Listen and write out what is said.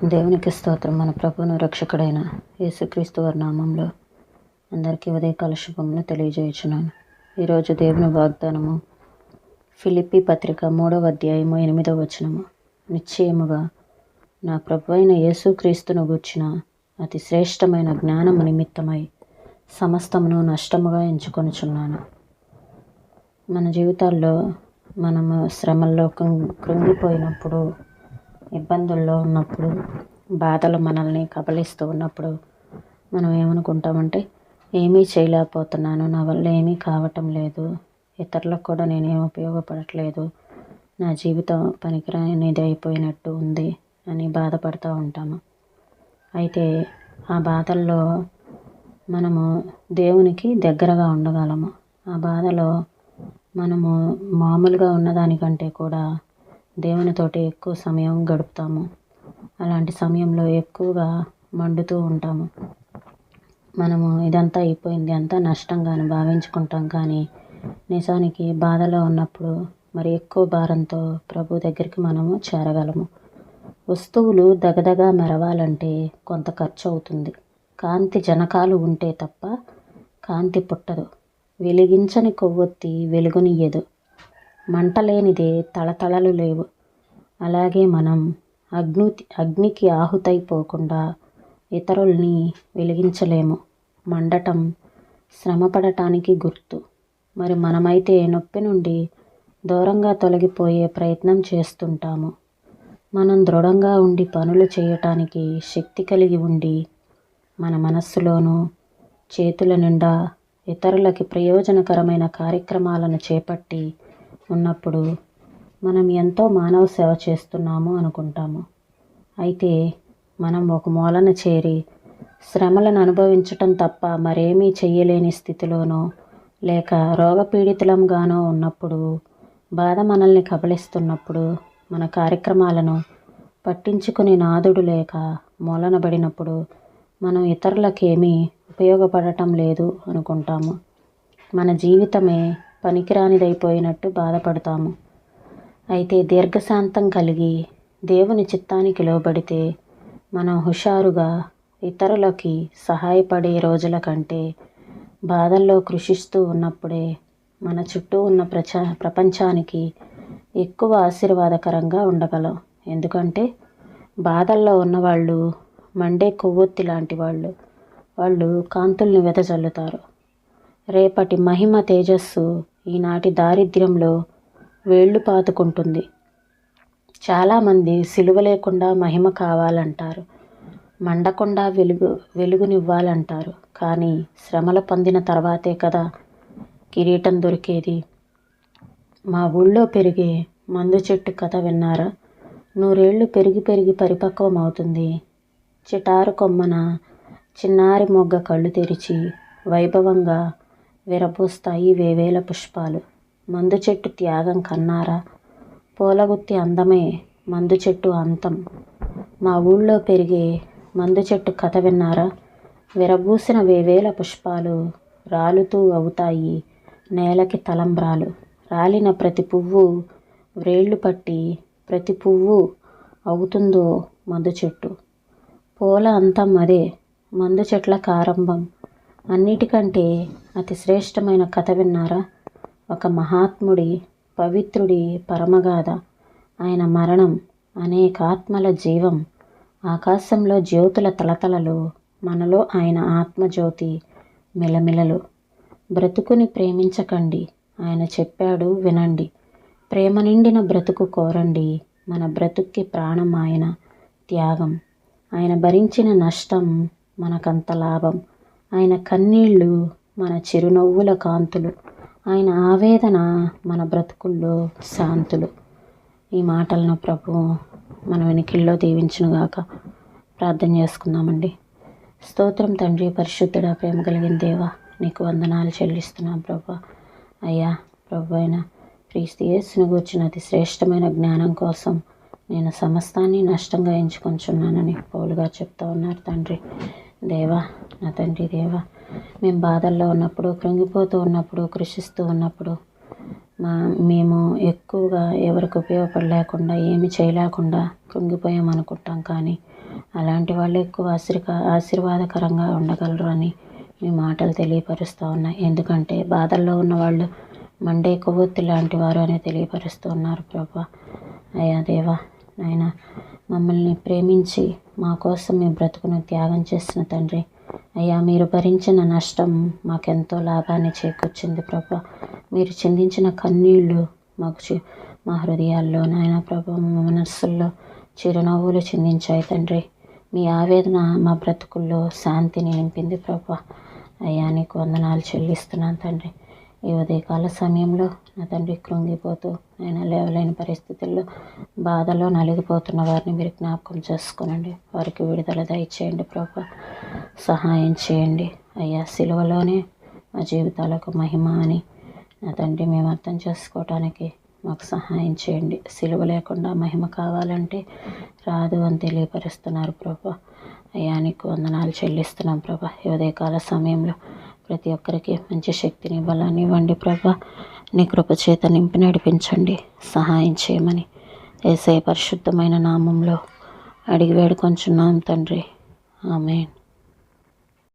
దేవునికి స్తోత్రం. మన ప్రభువును రక్షకుడైన యేసుక్రీస్తు వారి నామంలో అందరికీ ఉదయకాల శుభములు తెలియజేయుచున్నాను. ఈరోజు దేవుని వాగ్దానము ఫిలిప్పీ పత్రిక 3వ అధ్యాయము 8వ వచనము. నిశ్చయముగా నా ప్రభువైన యేసుక్రీస్తును గూర్చిన అతి శ్రేష్టమైన జ్ఞానము నిమిత్తమై సమస్తమును నష్టముగా ఎంచుకొనుచున్నాను. మన జీవితాల్లో మనము శ్రమల్లో కృంగిపోయినప్పుడు, ఇబ్బందుల్లో ఉన్నప్పుడు, బాధలు మనల్ని కబలిస్తూ ఉన్నప్పుడు మనం ఏమనుకుంటామంటే, ఏమీ చేయలేకపోతున్నాను, నా వల్ల ఏమీ కావటం లేదు, ఇతరులకు కూడా నేనేం ఉపయోగపడట్లేదు, నా జీవితం పనికిరానిది అయిపోయినట్టు ఉంది అని బాధపడుతూ ఉంటాము. అయితే ఆ బాధల్లో మనము దేవునికి దగ్గరగా ఉండగలము. ఆ బాధలో మనము మామూలుగా ఉన్నదానికంటే కూడా దేవునితోటి ఎక్కువ సమయం గడుపుతాము. అలాంటి సమయంలో ఎక్కువగా మండుతూ ఉంటాము. మనము ఇదంతా అయిపోయింది, అంతా నష్టంగాని భావించుకుంటాం. కానీ నిజానికి బాధలో ఉన్నప్పుడు మరి ఎక్కువ భారంతో ప్రభు దగ్గరికి మనము చేరగలము. వస్తువులు దగదగా మెరవాలంటే కొంత ఖర్చు అవుతుంది. కాంతి జనకాలు ఉంటే తప్ప కాంతి పుట్టదు. వెలిగించని కొవ్వొత్తి వెలుగునియ్యదు. మంటలేనిదే తళతళలు లేవు. అలాగే మనం అగ్నికి ఆహుతైపోకుండా ఇతరుల్ని వెలిగించలేము. మండటం శ్రమపడటానికి గుర్తు. మరి మనమైతే నొప్పి నుండి దూరంగా తొలగిపోయే ప్రయత్నం చేస్తుంటాము. మనం దృఢంగా ఉండి పనులు చేయటానికి శక్తి కలిగి ఉండి మన మనస్సులోనూ చేతుల నిండా ఇతరులకి ప్రయోజనకరమైన కార్యక్రమాలను చేపట్టి ఉన్నప్పుడు మనం ఎంతో మానవ సేవ చేస్తున్నాము అనుకుంటాము. అయితే మనం ఒక మూలన చేరి శ్రమలను అనుభవించటం తప్ప మరేమీ చెయ్యలేని స్థితిలోనో లేక రోగపీడితులంగానో ఉన్నప్పుడు, బాధ మనల్ని కబలిస్తున్నప్పుడు, మన కార్యక్రమాలను పట్టించుకునే నాదుడు లేక మూలనబడినప్పుడు మనం ఇతరులకేమీ ఉపయోగపడటం లేదు అనుకుంటాము. మన జీవితమే పనికిరానిదైపోయినట్టు బాధపడతాము. అయితే దీర్ఘశాంతం కలిగి దేవుని చిత్తానికి లోబడితే మనం హుషారుగా ఇతరులకి సహాయపడే రోజుల కంటే బాధల్లో కృషిస్తూ ఉన్నప్పుడే మన చుట్టూ ఉన్న ప్రపంచానికి ఎక్కువ ఆశీర్వాదకరంగా ఉండగలం. ఎందుకంటే బాధల్లో ఉన్నవాళ్ళు మండే కొవ్వొత్తి లాంటి వాళ్ళు కాంతుల్ని వెదజల్లుతారు. రేపటి మహిమ తేజస్సు ఈనాటి దారిద్ర్యంలో వేళ్ళు పాతుకుంటుంది. చాలామంది సిలువ లేకుండా మహిమ కావాలంటారు, మండకుండా వెలుగునివ్వాలంటారు. కానీ శ్రమలు పొందిన తర్వాతే కదా కిరీటం దొరికేది. మా ఊళ్ళో పెరిగే మందు చెట్టు కథ విన్నారా? 100 ఏళ్ళు పెరిగి పెరిగి పరిపక్వం అవుతుంది. చిటారు కొమ్మన చిన్నారి మొగ్గ కళ్ళు తెరిచి వైభవంగా విరబూస్తాయి వేవేల పుష్పాలు. మందు చెట్టు త్యాగం కన్నారా? పూలగుత్తి అందమే మందు చెట్టు అంతం. మా ఊళ్ళో పెరిగే మందు చెట్టు కథ విన్నారా? విరబూసిన వేవేల పుష్పాలు రాలుతూ అవుతాయి నేలకి తలంబ్రాలు. రాలిన ప్రతి పువ్వు వ్రేళ్ళు పట్టి ప్రతి పువ్వు అవుతుందో మందు చెట్టు. పూల అంతం అదే మందు చెట్లకు ఆరంభం. అన్నిటికంటే అతి శ్రేష్టమైన కథ విన్నారా? ఒక మహాత్ముడి, పవిత్రుడి పరమగాథ. ఆయన మరణం అనేక ఆత్మల జీవం. ఆకాశంలో జ్యోతుల తలతలలు, మనలో ఆయన ఆత్మజ్యోతి మిలమిలలు. బ్రతుకుని ప్రేమించకండి, ఆయన చెప్పాడు వినండి. ప్రేమ నిండిన బ్రతుకు కోరండి, మన బ్రతుక్కి ప్రాణం ఆయన త్యాగం. ఆయన భరించిన నష్టం మనకంత లాభం. ఆయన కన్నీళ్ళు మన చిరునవ్వుల కాంతులు. ఆయన ఆవేదన మన బ్రతుకుల్లో శాంతులు. ఈ మాటలను ప్రభు మన వెనుకల్లో దీవించునుగాక. ప్రార్థన చేసుకుందామండి. స్తోత్రం తండ్రి, పరిశుద్ధుడా, ప్రేమ కలిగిన దేవా, నీకు వందనాలు చెల్లిస్తున్నాం ప్రభు. అయ్యా ప్రభు అయిన క్రీస్తు యేసును గూర్చిన అతి శ్రేష్టమైన జ్ఞానం కోసం నేను సమస్తాన్ని నష్టంగా ఎంచుకొంచున్నానని పౌలుగా చెప్తా ఉన్నారు తండ్రి. దేవా, నా తండ్రి దేవా, మేము బాధల్లో ఉన్నప్పుడు, కృంగిపోతూ ఉన్నప్పుడు, కృషిస్తూ ఉన్నప్పుడు మేము ఎక్కువగా ఎవరికి ఉపయోగపడలేకుండా, ఏమి చేయలేకుండా కృంగిపోయామనుకుంటాం. కానీ అలాంటి వాళ్ళు ఎక్కువ ఆశీర్వాదకరంగా ఉండగలరు అని మీ మాటలు తెలియపరుస్తూ ఉన్నాయి. ఎందుకంటే బాధల్లో ఉన్నవాళ్ళు మండే కొవ్వొత్తి లాంటి వారు అని తెలియపరుస్తూ ఉన్నారు ప్రభా. అయ్యా దేవా నాయన, మమ్మల్ని ప్రేమించి మా కోసం మీ బ్రతుకును త్యాగం చేసిన తండ్రి, అయ్యా మీరు భరించిన నష్టం మాకెంతో లాభాన్ని చేకూర్చింది ప్రభా. మీరు చిందించిన కన్నీళ్ళు మా హృదయాల్లో నాయన ప్రభా, మా మనస్సుల్లో చిరునవ్వులు చిందించాయి తండ్రి. మీ ఆవేదన మా బ్రతుకుల్లో శాంతిని నింపింది ప్రభా. అయ్యా నీకు వందనాలు చెల్లిస్తున్నాను తండ్రి. ఈ ఉదయకాల సమయంలో నా తండ్రి కృంగిపోతూ ఆయన లేవలేని పరిస్థితుల్లో బాధలో నలిగిపోతున్న వారిని మీరు జ్ఞాపకం చేసుకోనండి. వారికి విడుదల దయచేయండి ప్రభా, సహాయం చేయండి. అయ్యా సిలువలోనే మా జీవితాలకు మహిమ అని నా తండ్రి మేము అర్థం చేసుకోవటానికి మాకు సహాయం చేయండి. సిలువ లేకుండా మహిమ కావాలంటే రాదు అని తెలియపరుస్తున్నారు ప్రభా. అయ్యా నీకు వందనాలు చెల్లిస్తున్నాం ప్రభా. ఈ ఉదయకాల సమయంలో ప్రతి ఒక్కరికి మంచి శక్తిని బలాన్ని ఇవ్వండి ప్రభా. నీ కృప చేత నింపి నడిపించండి, సహాయం చేయమని యేసయ్య పరిశుద్ధమైన నామంలో అడిగి వేడుకొంచున్నాం తండ్రి. ఆమేన్.